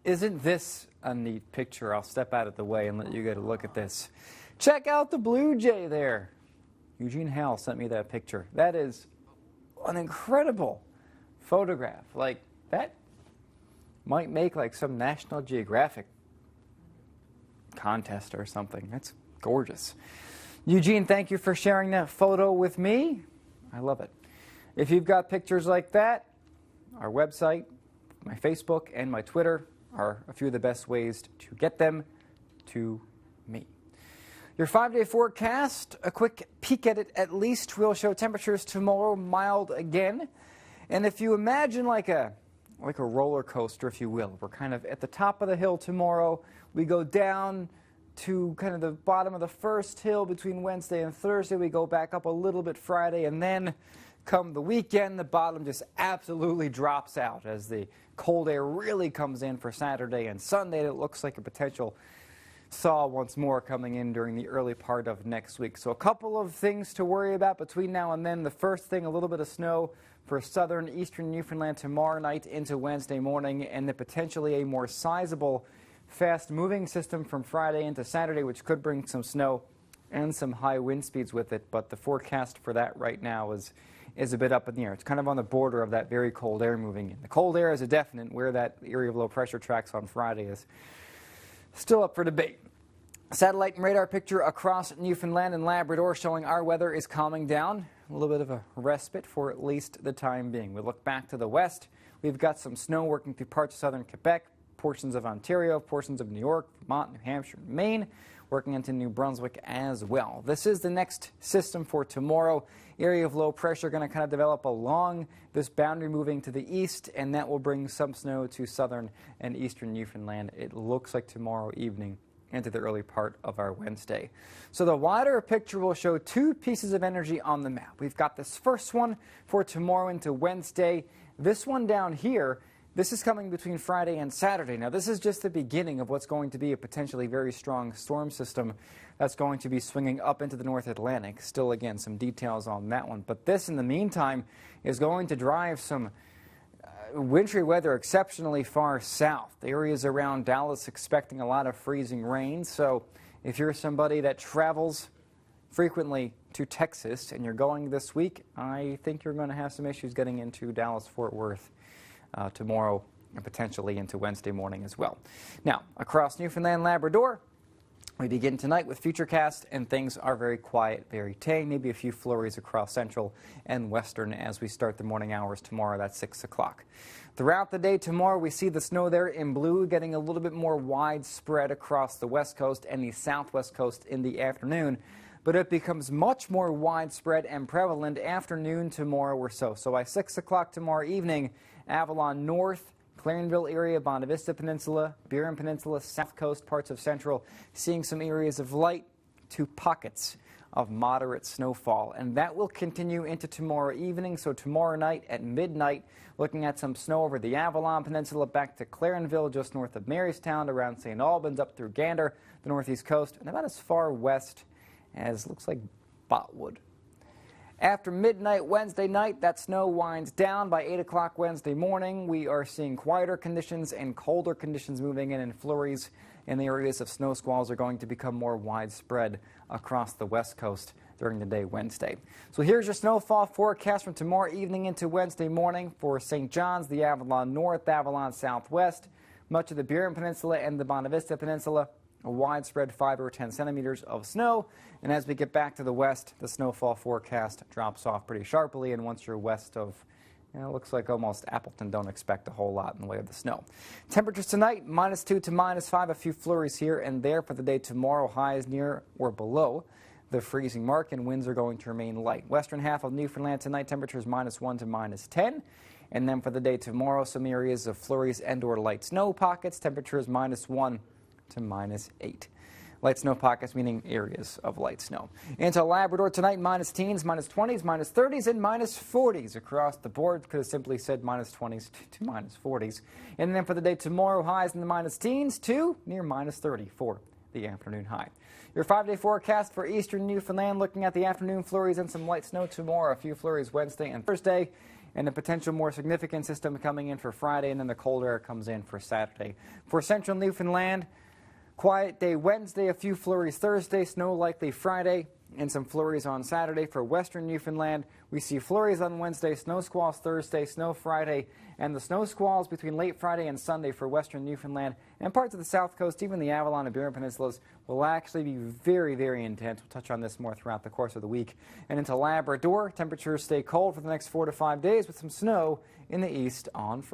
Isn't this a neat picture? I'll step out of the way and let you get a look at this. Check out the blue jay there. Eugene Howell sent me that picture. That is an incredible photograph. Like, that might make like some National Geographic contest or something. That's gorgeous. Eugene, thank you for sharing that photo with me. I love it. If you've got pictures like that, our website, my Facebook, and my Twitter are a few of the best ways to get them to me. Your 5-day forecast, a quick peek at it at least. We'll show temperatures tomorrow mild again. And if you imagine like a roller coaster, if you will, we're kind of at the top of the hill tomorrow. We go down to kind of the bottom of the first hill between Wednesday and Thursday. We go back up a little bit Friday, and then come the weekend, the bottom just absolutely drops out as the cold air really comes in for Saturday and Sunday. It looks like a potential thaw once more coming in during the early part of next week. So a couple of things to worry about between now and then. The first thing, a little bit of snow for southern eastern Newfoundland tomorrow night into Wednesday morning, and then potentially a more sizable fast-moving system from Friday into Saturday, which could bring some snow and some high wind speeds with it. But the forecast for that right now is a bit up in the air. It's kind of on the border of that very cold air moving in. The cold air is a definite. Where that area of low pressure tracks on Friday is still up for debate. Satellite and radar picture across Newfoundland and Labrador showing our weather is calming down. A little bit of a respite for at least the time being. We look back to the west. We've got some snow working through parts of southern Quebec, portions of Ontario, portions of New York, Vermont, New Hampshire, and Maine, working into New Brunswick as well. This is the next system for tomorrow. Area of low pressure going to kind of develop along this boundary moving to the east, and that will bring some snow to southern and eastern Newfoundland. It looks like tomorrow evening into the early part of our Wednesday. So the wider picture will show two pieces of energy on the map. We've got this first one for tomorrow into Wednesday. This one down here, this is coming between Friday and Saturday. Now, this is just the beginning of what's going to be a potentially very strong storm system that's going to be swinging up into the North Atlantic. Still, again, some details on that one. But this, in the meantime, is going to drive some wintry weather exceptionally far south. The areas around Dallas expecting a lot of freezing rain. So if you're somebody that travels frequently to Texas and you're going this week, I think you're going to have some issues getting into Dallas-Fort Worth tomorrow and potentially into Wednesday morning as well. Now, across Newfoundland, Labrador, we begin tonight with Futurecast, and things are very quiet, very tame. Maybe a few flurries across central and western as we start the morning hours tomorrow. That's 6 o'clock. Throughout the day tomorrow, we see the snow there in blue getting a little bit more widespread across the west coast and the southwest coast in the afternoon. But it becomes much more widespread and prevalent afternoon tomorrow or so. So by 6 o'clock tomorrow evening, Avalon North, Clarenville area, Bonavista Vista Peninsula, Burin Peninsula, South Coast, parts of Central, seeing some areas of light to pockets of moderate snowfall. And that will continue into tomorrow evening. So tomorrow night at midnight, looking at some snow over the Avalon Peninsula back to Clarenville, just north of Marystown, around St. Albans, up through Gander, the northeast coast, and about as far west as looks like Botwood. After midnight Wednesday night, that snow winds down. By 8 o'clock Wednesday morning, we are seeing quieter conditions and colder conditions moving in, and flurries in the areas of snow squalls are going to become more widespread across the west coast during the day Wednesday. So here's your snowfall forecast from tomorrow evening into Wednesday morning for St. John's, the Avalon North, Avalon Southwest, much of the Burin Peninsula and the Bonavista Vista Peninsula. A widespread 5 or 10 centimeters of snow. And as we get back to the west, the snowfall forecast drops off pretty sharply. And once you're west of, it looks like almost Appleton, don't expect a whole lot in the way of the snow. Temperatures tonight, -2 to -5. A few flurries here and there for the day tomorrow. Highs near or below the freezing mark, and winds are going to remain light. Western half of Newfoundland tonight, temperatures -1 to -10. And then for the day tomorrow, some areas of flurries and or light snow pockets. Temperatures -1 to -8. Light snow pockets meaning areas of light snow. Into Labrador tonight, -teens, -20s, -30s, and -40s across the board. Could have simply said -20s to -40s. And then for the day tomorrow, highs in the -teens to near -30 for the afternoon high. Your 5-day forecast for eastern Newfoundland, looking at the afternoon flurries and some light snow tomorrow. A few flurries Wednesday and Thursday. and a potential more significant system coming in for Friday, and then the cold air comes in for Saturday. For central Newfoundland, quiet day Wednesday, a few flurries Thursday, snow likely Friday, and some flurries on Saturday. For western Newfoundland, we see flurries on Wednesday, snow squalls Thursday, snow Friday, and the snow squalls between late Friday and Sunday for western Newfoundland and parts of the south coast, even the Avalon and Burin Peninsulas, will actually be very, very intense. We'll touch on this more throughout the course of the week. And into Labrador, temperatures stay cold for the next 4 to 5 days with some snow in the east on Friday.